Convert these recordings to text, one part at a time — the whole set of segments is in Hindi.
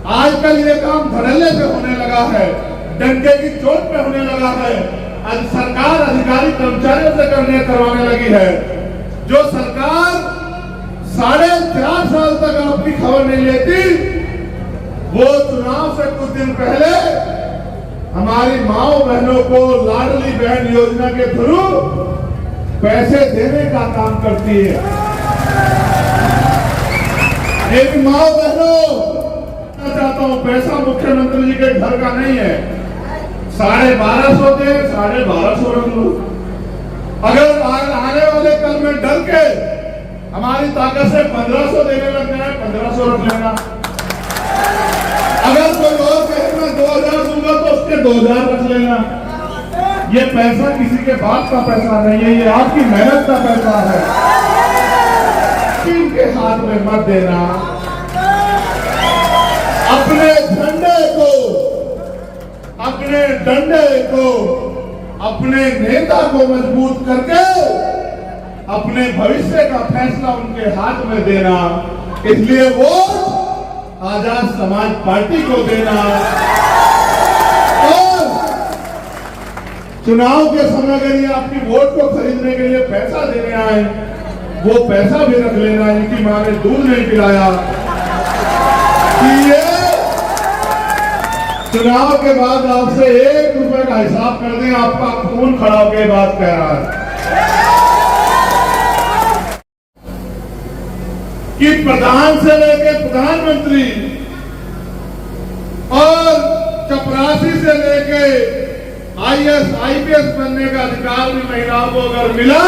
आजकल ये काम धड़ल्ले से होने लगा है, डंडे की चोट पे होने लगा है। आज सरकार अधिकारी कर्मचारियों से करवाने लगी है। जो सरकार 4.5 साल तक आपकी खबर नहीं लेती, वो चुनाव से कुछ दिन पहले हमारी माओ बहनों को लाडली बहन योजना के थ्रू पैसे देने का काम करती है। एक माओ बहनों, मैं चाहता हूं, पैसा मुख्यमंत्री जी के घर का नहीं है। 1250 दे, 1250 रख लो। अगर आने वाले कल में डर के हमारी ताकत से 1500 देने लग जाए, 1500 रख लेना। अगर कोई और कहे मैं 2000 दूंगा तो उसके 2000 रख लेना। ये पैसा किसी के बाप का पैसा नहीं है, ये आपकी मेहनत का पैसा है। इनके हाथ में मत देना। अपने झंडे को, अपने डंडे को, अपने नेता को मजबूत करके अपने भविष्य का फैसला उनके हाथ में देना। इसलिए वोट आजाद समाज पार्टी को देना और चुनाव के समय के लिए आपकी वोट को खरीदने के लिए पैसा देने आए, वो पैसा भी रख लेना। इनकी मां ने दूध नहीं पिलाया कि ये चुनाव के बाद आपसे 1 रुपए का हिसाब कर दें। आपका खून खड़ा होकर बात कह रहा है कि प्रधान से लेकर प्रधानमंत्री और चपरासी से लेकर IAS IPS बनने का अधिकार भी महिलाओं को अगर मिला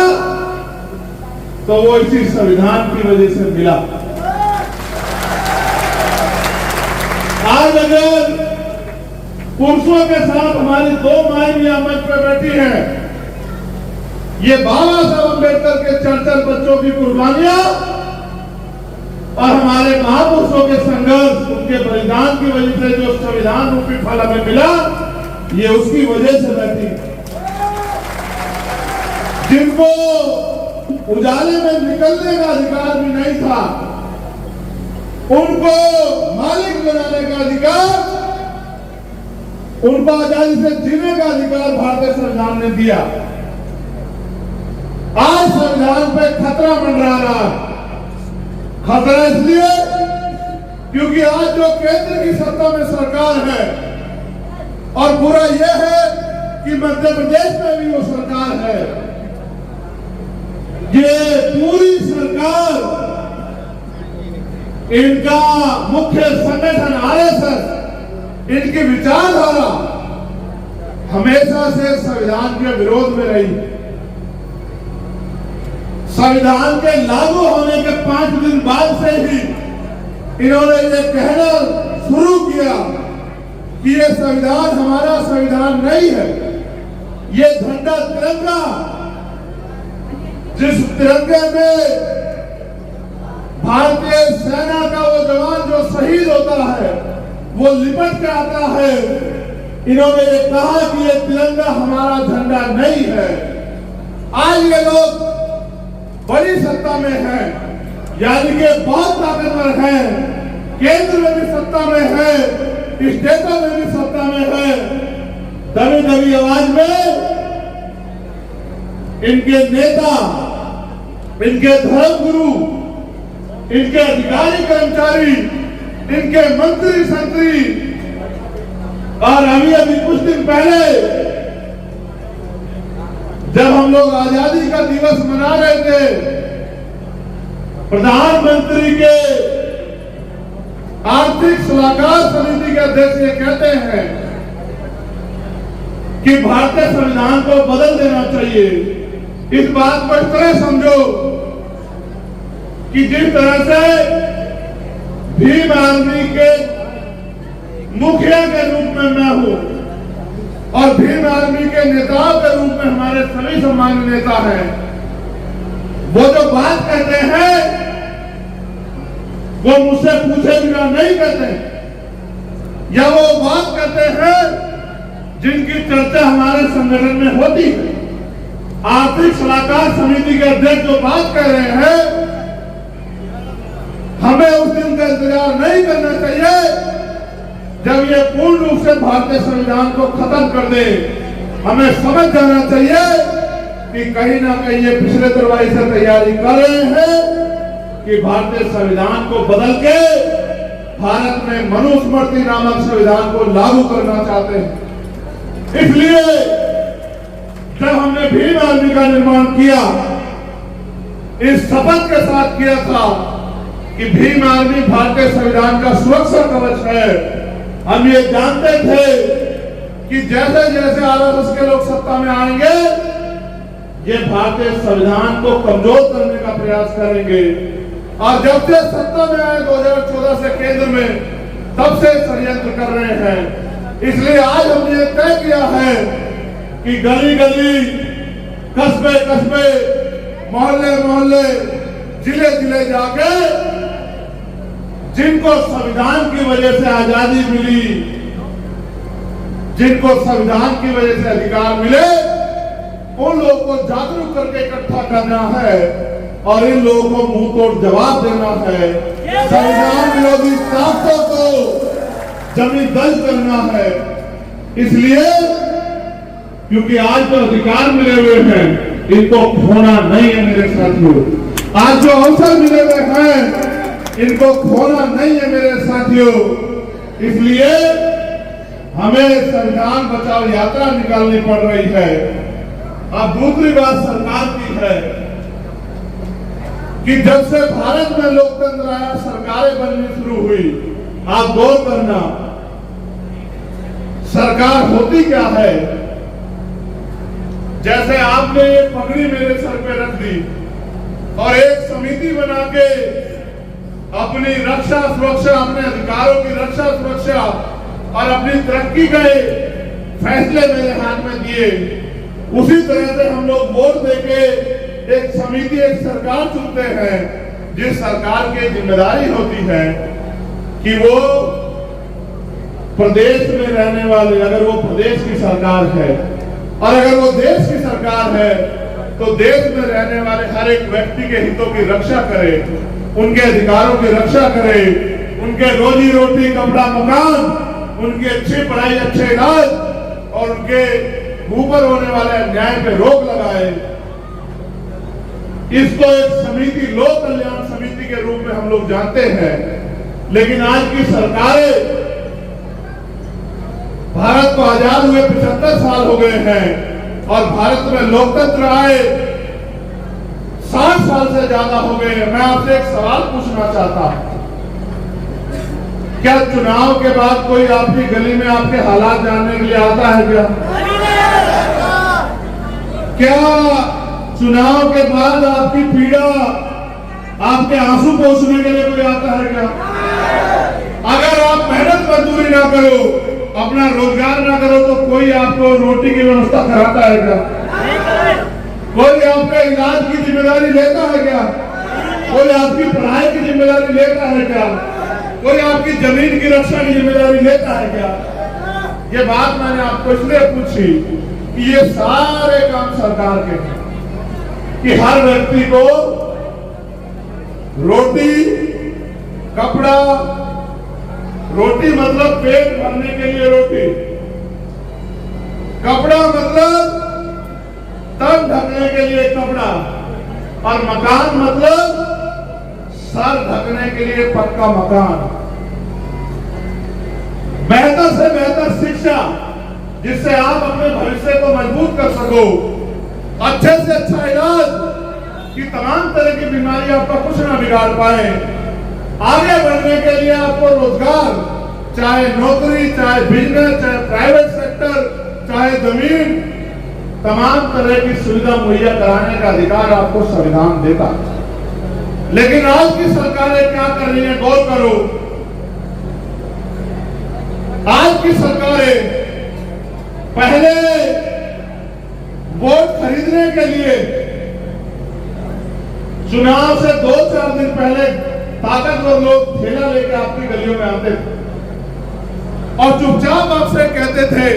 तो वो इसी संविधान की वजह से मिला। आज अगर पुरुषों के साथ हमारी 2 माइयां मंच पर बैठी हैं, ये बाबा साहब अम्बेडकर के 4 बच्चों की कुर्बानियां और हमारे महापुरुषों के संघर्ष, उनके बलिदान की वजह से जो संविधान रूपी फल हमें मिला, ये उसकी वजह से बैठी। जिनको उजाले में निकलने का अधिकार भी नहीं था, उनको मालिक बनाने का अधिकार, उनको आजादी से जीने का अधिकार भारतीय संविधान ने दिया। आज संविधान पे खतरा मंडरा रहा है। खतरा इसलिए क्योंकि आज जो केंद्र की सत्ता में सरकार है, और बुरा यह है कि मध्य प्रदेश में भी वो सरकार है, ये पूरी सरकार, इनका मुख्य संगठन RSS, इनकी विचारधारा हमेशा से संविधान के विरोध में रही। संविधान के लागू होने के 5 दिन बाद से ही इन्होंने ये कहना शुरू किया कि ये संविधान हमारा संविधान नहीं है। ये झंडा तिरंगा, जिस तिरंगे में भारतीय सेना का वो जवान जो शहीद होता है वो लिपट के आता है, इन्होंने ये कहा कि ये तिरंगा हमारा झंडा नहीं है। आज ये लोग बड़ी सत्ता में हैं, यानी कि बहुत ताकतवर हैं, केंद्र में भी सत्ता में है, स्टेटों में भी सत्ता में है। दबी दबी आवाज में इनके नेता, इनके धर्मगुरु, इनके अधिकारी कर्मचारी, इनके मंत्री संतरी, और अभी कुछ दिन पहले जब हम लोग आजादी का दिवस मना रहे थे, प्रधानमंत्री के आर्थिक सलाहकार समिति के अध्यक्ष ये कहते हैं कि भारतीय संविधान को बदल देना चाहिए। इस बात को इस तरह समझो कि जिस तरह से भीम आर्मी के मुखिया के रूप में मैं हूं और भीम आर्मी के नेताओं के रूप में हमारे सभी सम्मानित नेता हैं, वो जो बात कहते हैं वो मुझसे पूछे बिना नहीं कहते, या वो बात कहते हैं जिनकी चर्चा हमारे संगठन में होती है। आर्थिक सलाहकार समिति के अध्यक्ष जो बात कह रहे हैं, हमें उस दिन का इंतजार नहीं करना चाहिए जब ये पूर्ण रूप से भारतीय संविधान को खत्म कर दे, हमें समझ जाना चाहिए कि कहीं ना कहीं ये पिछले दरवाजे से तैयारी कर रहे हैं कि भारतीय संविधान को बदल के भारत में मनुस्मृति नामक संविधान को लागू करना चाहते हैं। इसलिए जब हमने भीम आर्मी का निर्माण किया, इस शपथ के साथ किया था कि भीम आर्मी भारतीय संविधान का सुरक्षा कवच है। हम ये जानते थे कि जैसे जैसे आरएसएस के लोग सत्ता में आएंगे, ये भारतीय संविधान को कमजोर करने का प्रयास करेंगे। और जब से सत्ता में आए 2014 से केंद्र में, तब से षड्यंत्र कर रहे हैं। इसलिए आज हमने तय किया है कि गली गली, कस्बे कस्बे, मोहल्ले मोहल्ले, जिले जिले जाके जिनको संविधान की वजह से आजादी मिली, जिनको संविधान की वजह से अधिकार मिले, उन लोगों को जागरूक करके इकट्ठा करना है और इन लोगों को मुंह तोड़ जवाब देना है। संविधान विरोधी ताकतों को जमीन दर्ज करना है। इसलिए क्योंकि आज जो अधिकार मिले हुए हैं, इनको खोना नहीं है मेरे साथियों। आज जो अवसर मिले हुए हैं, इनको खोना नहीं है मेरे साथियों। इसलिए हमें संविधान बचाओ यात्रा निकालनी पड़ रही है। अब दूसरी बात सरकार की है कि जब से भारत में लोकतंत्र आया, सरकारें बननी शुरू हुई। आप गौर करना, सरकार होती क्या है। जैसे आपने ये पगड़ी मेरे सर पे रख दी और एक समिति बना के अपनी रक्षा सुरक्षा, अपने अधिकारों की रक्षा सुरक्षा और अपनी तरक्की के फैसले मेरे हाथ में दिए, उसी तरह से हम लोग वोट देके एक समिति, एक सरकार चुनते हैं, जिस सरकार की जिम्मेदारी होती है कि वो प्रदेश में रहने वाले, अगर वो प्रदेश की सरकार है और अगर वो देश की सरकार है, तो देश में रहने वाले हर एक व्यक्ति के हितों की रक्षा करे, उनके अधिकारों की रक्षा करे, उनके रोजी रोटी, कपड़ा, मकान, उनकी अच्छी पढ़ाई, अच्छे इलाज और उनके ऊपर होने वाले अन्याय पे रोक लगाए। इसको एक समिति, लोक कल्याण समिति के रूप में हम लोग जानते हैं। लेकिन आज की सरकारें, भारत को आजाद हुए 75 साल हो गए हैं और भारत में लोकतंत्र आए 60 साल से ज्यादा हो गए हैं। मैं आपसे एक सवाल पूछना चाहता हूं, क्या चुनाव के बाद कोई आपकी गली में आपके हालात जानने के लिए आता है क्या? क्या चुनाव के बाद आपकी पीड़ा, आपके आंसू पोंछने के लिए कोई आता है क्या? अगर आप मेहनत मजदूरी ना करो, अपना रोजगार ना करो, तो कोई आपको रोटी की व्यवस्था कराता है क्या? कोई आपका इलाज की जिम्मेदारी लेता है क्या? कोई आपकी पढ़ाई की जिम्मेदारी लेता है क्या? कोई आपकी जमीन की रक्षा की जिम्मेदारी लेता है क्या? ये बात मैंने आपको इसलिए पूछी कि ये सारे काम सरकार के हैं कि हर व्यक्ति को रोटी, कपड़ा, रोटी मतलब पेट भरने के लिए रोटी, कपड़ा मतलब तन ढकने के लिए कपड़ा, और मकान मतलब सर ढकने के लिए पक्का मकान। बेहतर से बेहतर शिक्षा, जिससे आप अपने भविष्य को मजबूत कर सको, अच्छे से अच्छा इलाज कि तमाम तरह की बीमारी आपका कुछ ना बिगाड़ पाए, आगे बढ़ने के लिए आपको रोजगार, चाहे नौकरी, चाहे बिजनेस, चाहे प्राइवेट सेक्टर, चाहे जमीन, तमाम तरह की सुविधा मुहैया कराने का अधिकार आपको संविधान देता है। लेकिन आज की सरकारें क्या कर रही है, गौर करो। आज की सरकारें पहले वोट खरीदने के लिए चुनाव से 2-4 दिन पहले ताकतवर लोग ठेला लेकर आपकी गलियों में आते थे और चुपचाप आपसे कहते थे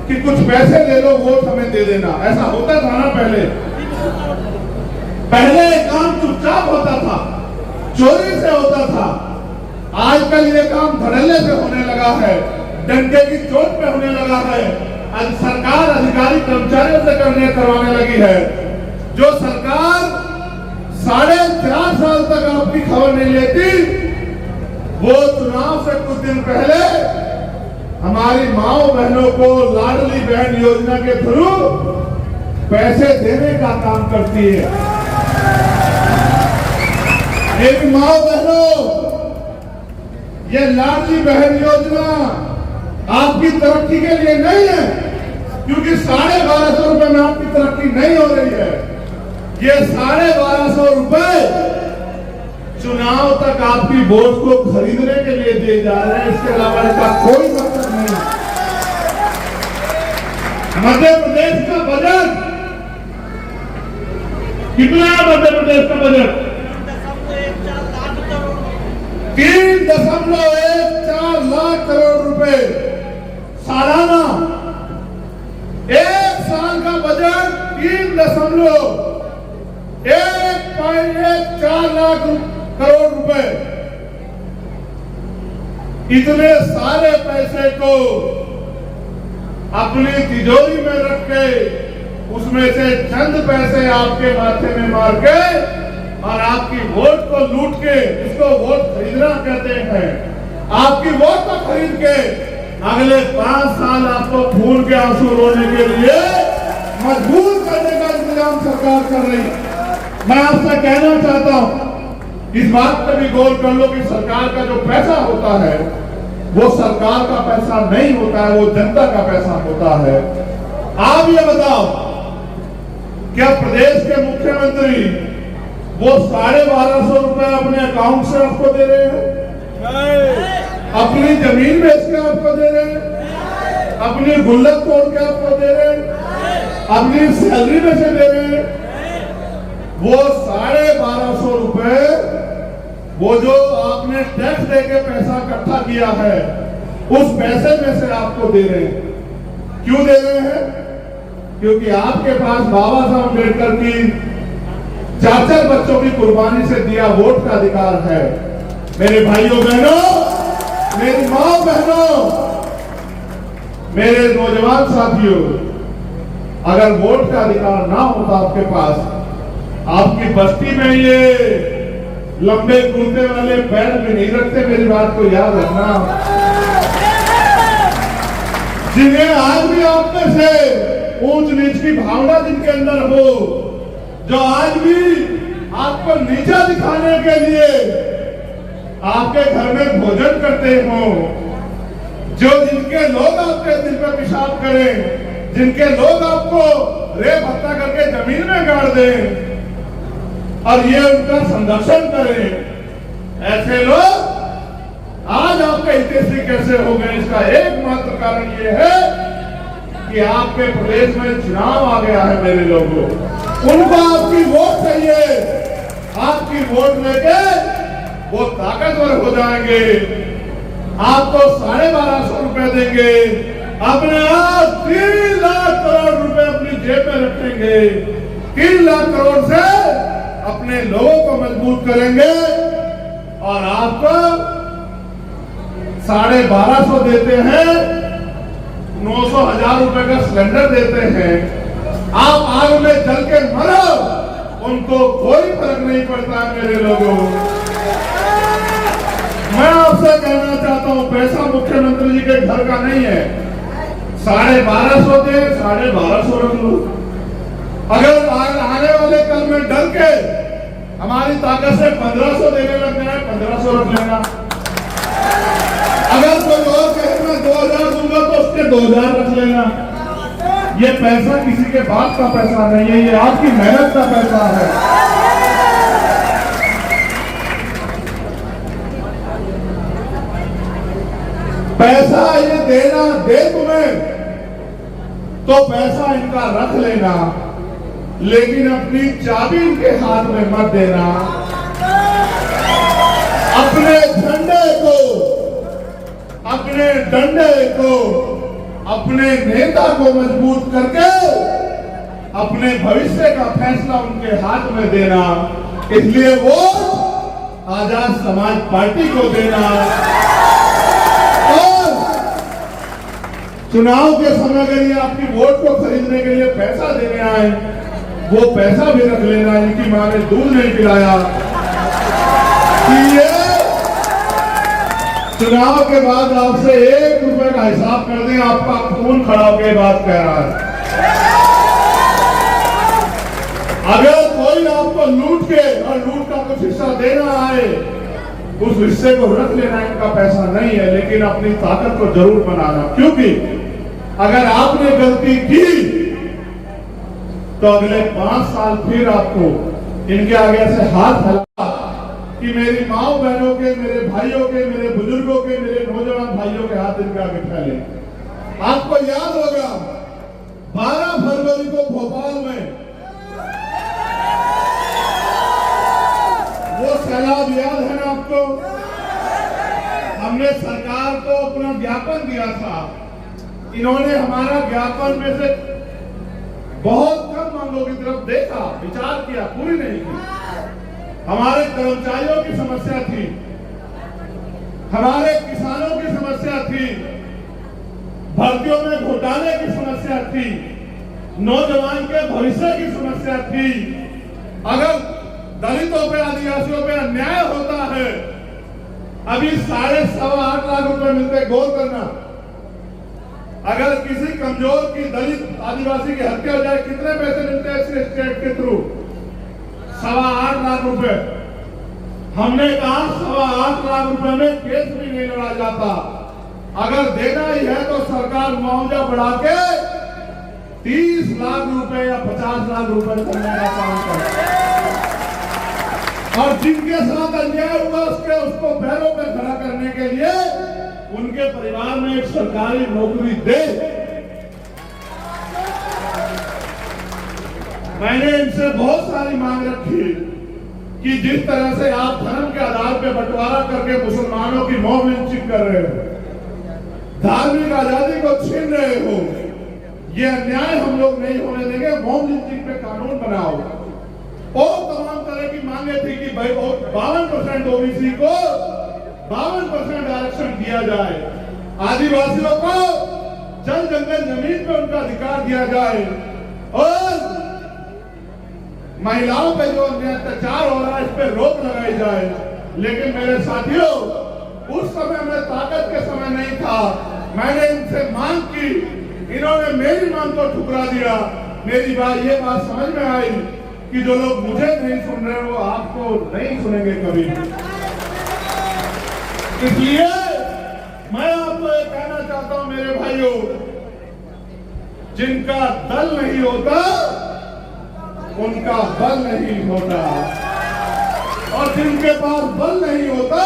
कि कुछ पैसे ले लो, वोट हमें दे देना। ऐसा होता था ना पहले काम चुपचाप होता था, चोरी से होता था। आजकल ये काम धड़ल्ले से होने लगा है। डंके की चोट पे होने लगा है। सरकार अधिकारी कर्मचारियों से करवाने लगी है। जो सरकार 4.5 साल तक आपकी खबर नहीं लेती, वो चुनाव से कुछ दिन पहले हमारी माओ बहनों को लाडली बहन योजना के थ्रू पैसे देने का काम करती है। मेरी माओ बहनों, ये लाडली बहन योजना आपकी तरक्की के लिए नहीं है, क्योंकि 1250 रुपए में आपकी तरक्की नहीं हो रही है। ये 1250 रुपए चुनाव तक आपकी वोट को खरीदने के लिए दिए जा रहे हैं, इसके अलावा इसका कोई मतलब नहीं। मध्य प्रदेश का बजट कितना है? मध्य प्रदेश का बजट 3.14 लाख करोड़ रुपए सालाना। एक साल का बजट 3.14 लाख करोड़ रुपए। इतने सारे पैसे को अपनी तिजोरी में रख के उसमें से चंद पैसे आपके माथे में मार के और आपकी वोट को लूट के, इसको वोट खरीदना कहते हैं, आपकी वोट को खरीद के अगले 5 साल आपको खून के आंसू रोने के लिए मजबूर करने का इंतजाम सरकार कर रही है। मैं आपसे कहना चाहता हूं, इस बात पर भी गौर कर लो कि सरकार का जो पैसा होता है वो सरकार का पैसा नहीं होता है, वो जनता का पैसा होता है। आप ये बताओ, क्या प्रदेश के मुख्यमंत्री वो 1250 रुपए अपने अकाउंट से आपको दे रहे हैं? अपनी जमीन बेच के आपको दे रहे हैं? अपनी गुल्लक तोड़ के आपको दे रहे हैं? अपनी सैलरी में से दे रहे हैं? वो 1250 रुपए वो जो आपने टैक्स देके पैसा इकट्ठा किया है, उस पैसे में से आपको दे रहे हैं। क्यों दे रहे हैं? क्योंकि आपके पास बाबा साहब अम्बेडकर की 4 बच्चों की कुर्बानी से दिया वोट का अधिकार है। मेरे भाइयों बहनों, मेरी माँ बहनों, मेरे नौजवान साथियों, अगर वोट का अधिकार ना होता आपके पास, आपकी बस्ती में ये लंबे कुर्ते वाले पैर भी नहीं रखते। मेरी बात को याद रखना। जिन्हें आज भी आप में से ऊंच नीच की भावना जिनके अंदर हो, जो आज भी आपको नीचा दिखाने के लिए आपके घर में भोजन करते हो, जो जिनके लोग आपके दिल पे पेशाब करें, जिनके लोग आपको रेप हत्या करके जमीन में गाड़ दें और ये उनका संरक्षण करें, ऐसे लोग आज आपके हितैषी कैसे हो गए? इसका एकमात्र कारण ये है कि आपके प्रदेश में चुनाव आ गया है। मेरे लोगों, उनको आपकी वोट चाहिए। आपकी वोट लेके वो ताकतवर हो जाएंगे, आपको 1250 रुपए देंगे, अपने आप 3 लाख करोड़ रुपए अपनी जेब में रखेंगे। 3 लाख करोड़ से अपने लोगों को मजबूत करेंगे और आपको 1250 देते हैं, 900,000 रुपए का सिलेंडर देते हैं। आप आग में जल के मरो, उनको कोई फर्क नहीं पड़ता। मेरे लोगों, मैं आपसे कहना चाहता हूं, पैसा मुख्यमंत्री जी के घर का नहीं है। 1250 दे, 1250 रख लो। अगर आने वाले कल में डर के हमारी ताकत से 1500 देने लग जाए, 1500 रख लेना। अगर कोई और कहे मैं 2000 दूंगा तो उसके 2000 रख लेना। ये पैसा किसी के बाप का पैसा नहीं है, ये आपकी मेहनत का पैसा है। पैसा ये देना दे तुम्हें तो पैसा इनका रख लेना, लेकिन अपनी चाबी इनके हाथ में मत देना। अपने झंडे को, अपने डंडे को, अपने नेता को मजबूत करके अपने भविष्य का फैसला उनके हाथ में देना। इसलिए वोट आजाद समाज पार्टी को देना। और चुनाव के समय अगर ये आपकी वोट को खरीदने के लिए पैसा देने आए, वो पैसा भी रख लेना। इनकी मां ने दूध नहीं पिलाया कि ये चुनाव के बाद आपसे 1 रुपए का हिसाब कर दें। आपका खून खड़ा होकर बात कह रहा है। अगर कोई आपको लूट के और लूट का कुछ हिस्सा देना आए, उस हिस्से को रख लेना। इनका पैसा नहीं है, लेकिन अपनी ताकत को जरूर बनाना, क्योंकि अगर आपने गलती की तो अगले 5 साल फिर आपको इनके आगे से हाथ फैला कि मेरी माओ बहनों के, मेरे भाइयों के, मेरे बुजुर्गों के, मेरे नौजवान भाइयों के हाथ इनके आगे फैले। आपको याद होगा 12 फरवरी को भोपाल में वो सैलाब याद है ना आपको? हमने सरकार को अपना ज्ञापन दिया था। इन्होंने हमारा ज्ञापन में से बहुत कम मांगों की तरफ देखा, विचार किया, पूरी नहीं की। हमारे कर्मचारियों की समस्या थी, हमारे किसानों की समस्या थी, भर्तियों में घोटाले की समस्या थी, नौजवान के भविष्य की समस्या थी। अगर दलितों पे, आदिवासियों पे अन्याय होता है, अभी 8.5 लाख रुपए मिलते, गौर करना। अगर किसी कमजोर की, दलित आदिवासी की हत्या हो जाए, कितने पैसे मिलते हैं इसके स्टेट के थ्रू? 8.25 लाख रुपए। हमने कहा 8.25 लाख रुपए में केस भी नहीं लड़ा जाता। अगर देना ही है तो सरकार मुआवजा बढ़ा के 30 लाख रुपए या 50 लाख रुपए करने का काम करे। और जिनके साथ अन्याय हुआ उसको पैरों पे खड़ा करने के लिए उनके परिवार में एक सरकारी नौकरी दे। मैंने इनसे बहुत सारी मांग रखी कि जिस तरह से आप धर्म के आधार पर बंटवारा करके मुसलमानों की मॉब लिंचिंग कर रहे हो, धार्मिक आजादी को छीन रहे हो, ये अन्याय हम लोग नहीं होने देंगे। मॉब लिंचिंग पे कानून बनाओ। और तमाम तरह की मांगे थी कि भाई 52% ओबीसी को 52% आरक्षण दिया जाए, आदिवासियों को जल जंगल जमीन पे उनका अधिकार दिया जाए, और महिलाओं पे जो अत्याचार हो रहा है इस पे रोक लगाई जाए। लेकिन मेरे साथियों, उस समय में ताकत के समय नहीं था। मैंने इनसे मांग की, इन्होंने मेरी मांग को ठुकरा दिया। मेरी ये बात समझ में आई कि जो लोग मुझे नहीं सुन रहे वो आपको नहीं सुनेंगे कभी। इसलिए मैं आपको ये कहना चाहता हूं मेरे भाइयों, जिनका दल नहीं होता उनका बल नहीं होता, और जिनके पास बल नहीं होता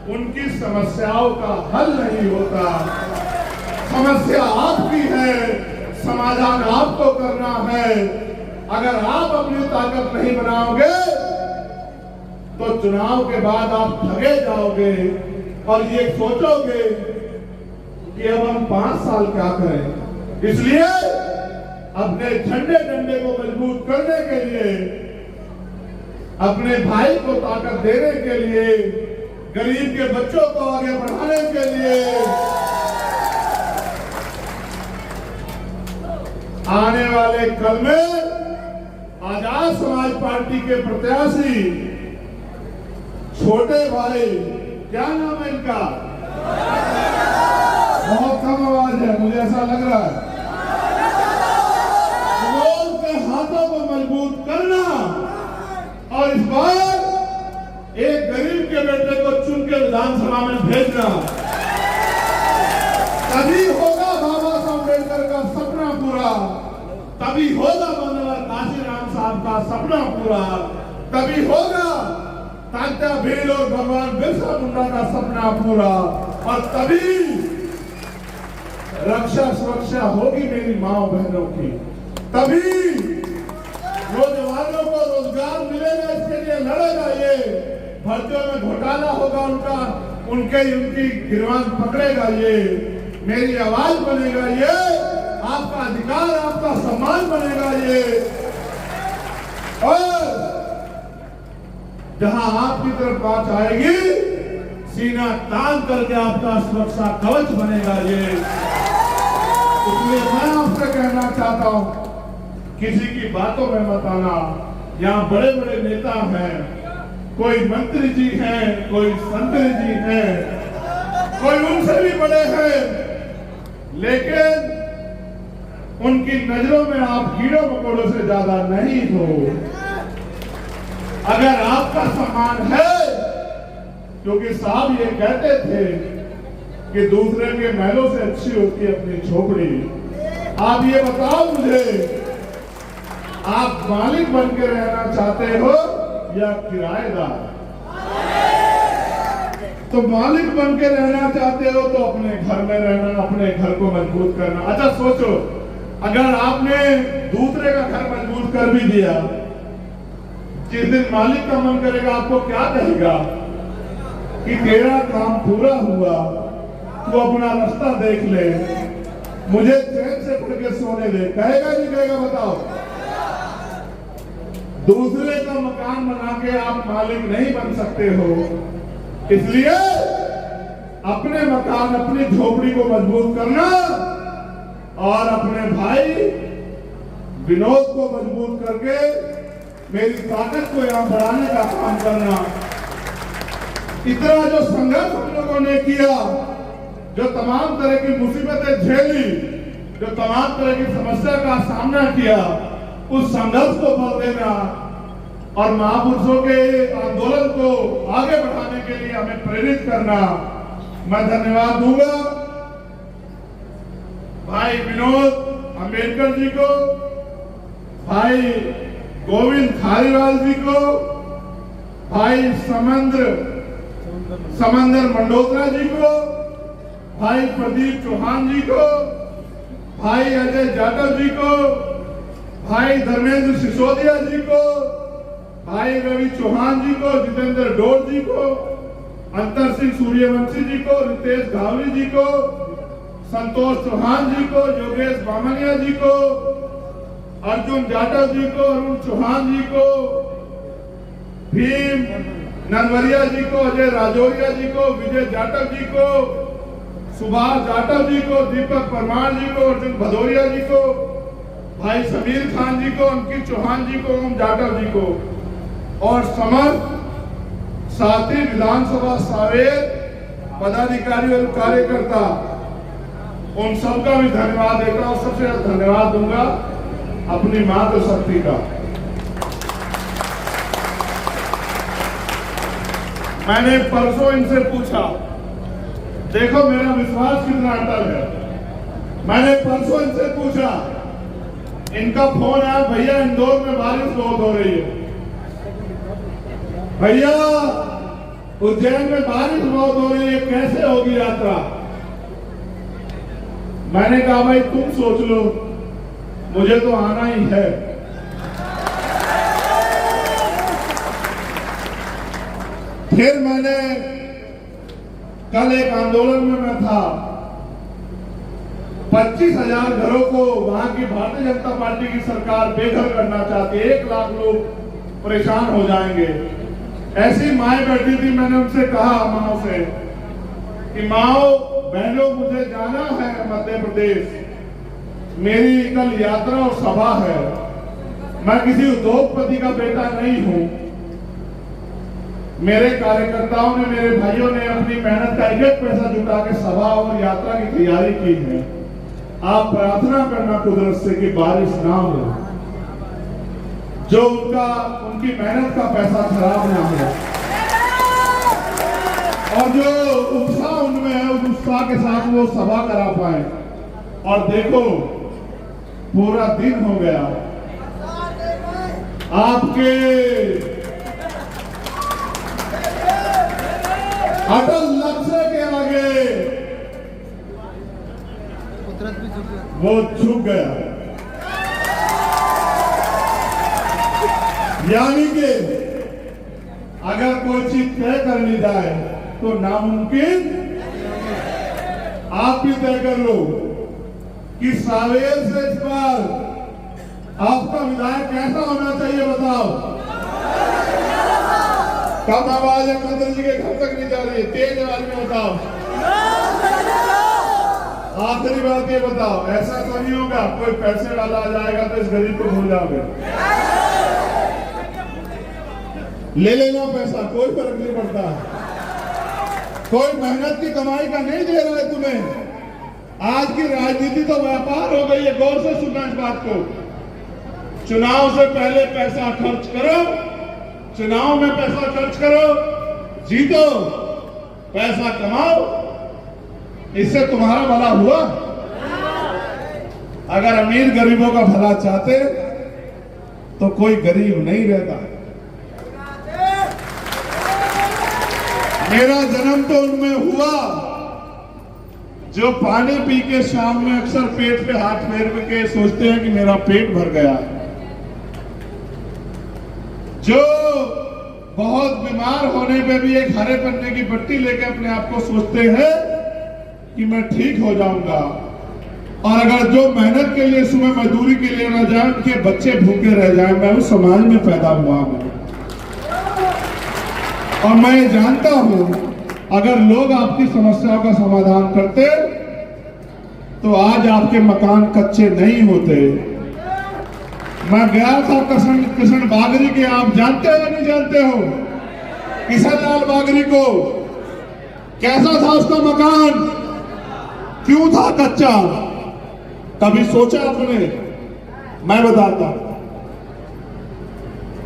उनकी समस्याओं का हल नहीं होता। समस्या आपकी है, समाधान आपको करना है। अगर आप अपनी ताकत नहीं बनाओगे तो चुनाव के बाद आप ठगे जाओगे और ये सोचोगे कि अब हम 5 साल क्या करें। इसलिए अपने झंडे डंडे को मजबूत करने के लिए, अपने भाई को ताकत देने के लिए, गरीब के बच्चों को आगे बढ़ाने के लिए, आने वाले कल में आजाद समाज पार्टी के प्रत्याशी छोटे भाई, क्या नाम है इनका? बहुत कम आवाज है, मुझे ऐसा लग रहा है। उनके हाथों को मजबूत करना और इस बार एक गरीब के बेटे को चुन के विधानसभा में भेजना, तभी होगा बाबा साहब अम्बेडकर का सपना पूरा, तभी होगा बनवारी काशीराम साहब का सपना पूरा, तभी होगा तात्या भील और भगवान बिरसा मुंडा का सपना पूरा, और तभी रक्षा सुरक्षा होगी मेरी माँ बहनों की, तभी नौजवानों को रोजगार मिलेगा। इसके लिए लड़ेगा ये। भर्तियों में घोटाला होगा उनकी गिरवान पकड़ेगा ये। मेरी आवाज बनेगा ये, आपका अधिकार, आपका सम्मान बनेगा ये। और जहां आपकी तरफ बात आएगी, सीना तान करके आपका सुरक्षा कवच बनेगा ये। इसलिए मैं आपसे कहना चाहता हूं, किसी की बातों में मत आना। यहाँ बड़े बड़े नेता हैं, कोई मंत्री जी हैं, कोई संतरी जी हैं, कोई उनसे भी बड़े हैं, लेकिन उनकी नजरों में आप कीड़ों मकोड़ों से ज्यादा नहीं हो। अगर आपका सम्मान है, क्योंकि साहब ये कहते थे कि दूसरे के महलों से अच्छी होती है अपनी झोपड़ी। आप ये बताओ मुझे, आप मालिक बन के रहना चाहते हो या किराएदार? तो मालिक बन के रहना चाहते हो तो अपने घर में रहना, अपने घर को मजबूत करना। अच्छा सोचो, अगर आपने दूसरे का घर मजबूत कर भी दिया, जिस दिन मालिक का मन करेगा आपको क्या कहेगा कि तेरा काम पूरा हुआ, तू अपना रास्ता देख ले, मुझे चैन से पढ़ के सोने दे, कहेगा नहीं कहेगा? बताओ। दूसरे का मकान बना के आप मालिक नहीं बन सकते हो, इसलिए अपने मकान, अपनी झोपड़ी को मजबूत करना और अपने भाई विनोद को मजबूत करके मेरी ताकत को यहां बढ़ाने का काम करना। इतना जो संघर्ष हम लोगों ने किया, जो तमाम तरह की मुसीबतें झेली, जो तमाम तरह की समस्या का सामना किया, उस संघर्ष को बल देना और महापुरुषों के आंदोलन को आगे बढ़ाने के लिए हमें प्रेरित करना। मैं धन्यवाद दूंगा भाई विनोद अंबेडकर जी को, भाई गोविंद खारीवाल जी को, भाई समंदर मंडोत्रा जी को, भाई प्रदीप चौहान जी को, भाई अजय जाटव जी को, भाई धर्मेंद्र सिसोदिया जी को, भाई रवि चौहान जी को, जितेंद्र डोर जी को, अंतर सिंह सूर्यवंशी जी को, रितेश घावरी जी को, संतोष चौहान जी को, योगेश बामनिया जी को, अर्जुन जाटव जी को, अरुण चौहान जी को, भीम ननवरिया जी को, अजय राजौरिया जी को, विजय जाटव जी को, सुभाष जाटव जी को, दीपक परमार जी को, अर्जुन भदौरिया जी को, भाई समीर खान जी को, अंकित चौहान जी को, ओम जाटव जी को और समस्त साथी विधानसभा सावेर पदाधिकारी और कार्यकर्ता, उन सबका भी धन्यवाद देता हूं। सबसे ज्यादा धन्यवाद दूंगा अपनी मातृशक्ति का। मैंने परसों इनसे पूछा, देखो मेरा विश्वास कितना अटल है, मैंने परसों इनसे पूछा, इनका फोन आया, भैया इंदौर में बारिश बहुत हो रही है, भैया उज्जैन में बारिश बहुत हो रही है, कैसे होगी यात्रा? मैंने कहा भाई तुम सोच लो, मुझे तो आना ही है। फिर मैंने कल एक आंदोलन में मैं था, 25,000 घरों को वहां की भारतीय जनता पार्टी की सरकार बेघर करना चाहती है, 1 लाख लोग परेशान हो जाएंगे। ऐसी माएं बैठी थी, मैंने उनसे कहा माओ से कि माओ बहनों मुझे जाना है मध्य प्रदेश, मेरी कल यात्रा और सभा है, मैं किसी उद्योगपति का बेटा नहीं हूं, मेरे कार्यकर्ताओं ने, मेरे भाइयों ने अपनी मेहनत का एक पैसा जुटा के सभा और यात्रा की तैयारी की है। आप प्रार्थना करना कुदरत से कि बारिश ना हो, जो उनकी मेहनत का पैसा खराब ना हो, और जो उत्साह उनमें है उस उत्साह के साथ वो सभा करा पाए। और देखो पूरा दिन हो गया, आपके अटल लक्ष्य के आगे वो झुक गया। यानी कि अगर कोई चीज तय कर ली जाए तो नामुमकिन, आप भी तय कर लो कि सावेर से इस बार आपका विधायक कैसा होना चाहिए, बताओ। कम आवाज है, मंत्री जी के घर तक नहीं जा रही है, तेज आवाज में बताओ। आखिरी बात ये बताओ, ऐसा तो नहीं होगा कोई पैसे डाला जाएगा तो इस गरीब को भूल जाओगे? ले लेना पैसा, कोई फर्क नहीं पड़ता। कोई मेहनत की कमाई का नहीं दे रहा है तुम्हें। आज की राजनीति तो व्यापार हो गई है। गौर से सुनना इस बात को। चुनाव से पहले पैसा खर्च करो, चुनाव में पैसा खर्च करो, जीतो, पैसा कमाओ, इससे तुम्हारा भला हुआ। अगर अमीर गरीबों का भला चाहते तो कोई गरीब नहीं रहता। मेरा जन्म तो उनमें हुआ जो पानी पी के शाम में अक्सर पेट पे हाथ फेर के सोचते हैं कि मेरा पेट भर गया, जो बहुत बीमार होने पे भी एक हरे पन्ने की पट्टी लेके अपने आप को सोचते हैं कि मैं ठीक हो जाऊंगा। और अगर जो मेहनत के लिए सुबह मजदूरी के लिए न जाए, उनके बच्चे भूखे रह जाए। मैं उस समाज में पैदा हुआ हूं और मैं जानता हूं अगर लोग आपकी समस्याओं का समाधान करते तो आज आपके मकान कच्चे नहीं होते। मैं गया था किशन बागरी के, आप जानते हो या नहीं जानते हो? किशन लाल बागरी को कैसा था उसका मकान, क्यों था कच्चा? कभी सोचा आपने? मैं बताता हूं।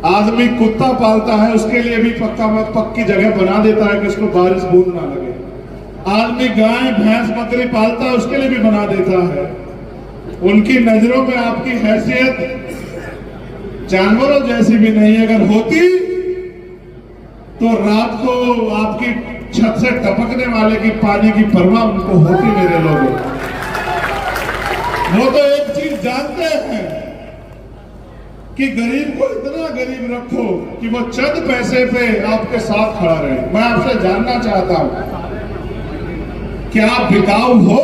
आदमी कुत्ता पालता है, उसके लिए भी पक्की जगह बना देता है कि उसको बारिश बूंद ना लगे। आदमी गाय भैंस बकरी पालता है, उसके लिए भी बना देता है। उनकी नजरों में आपकी हैसियत जानवरों जैसी भी नहीं, अगर होती तो रात को आपकी छत से टपकने वाले की पानी की परवाह उनको होती। मेरे लोगों, वो तो एक चीज जानते हैं कि गरीब को इतना गरीब रखो कि वो चंद पैसे पे आपके साथ खड़ा रहे। मैं आपसे जानना चाहता हूं, क्या आप बिकाऊ हो?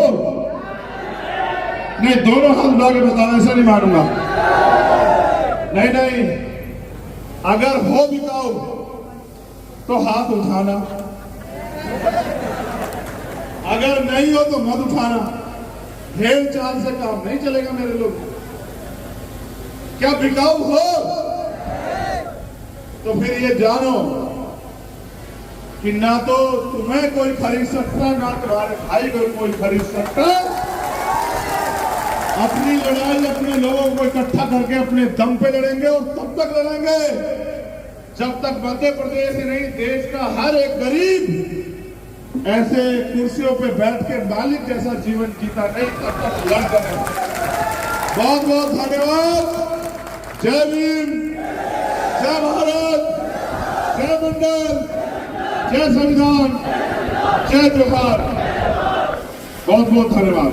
नहीं, दोनों हाथ उठा के बताओ, ऐसा नहीं मानूंगा। नहीं नहीं, अगर हो बिकाऊ तो हाथ उठाना, अगर नहीं हो तो मत उठाना। हेल चाल से काम नहीं चलेगा मेरे लोग। क्या बिकाऊ हो तो फिर ये जानो कि ना तो तुम्हें कोई खरीद सकता, ना तुम्हारे भाई को कोई खरीद सकता। अपनी लड़ाई अपने लोगों को इकट्ठा करके अपने दम पे लड़ेंगे और तब तक लड़ेंगे जब तक मध्य प्रदेश ही नहीं, देश का हर एक गरीब ऐसे कुर्सियों पे बैठ के मालिक जैसा जीवन जीता नहीं, तब तक लड़ते रहेंगे। बहुत बहुत धन्यवाद। जय भीम, जय भारत, जय मंडल, जय संविधान, जय त्योहार। बहुत बहुत धन्यवाद।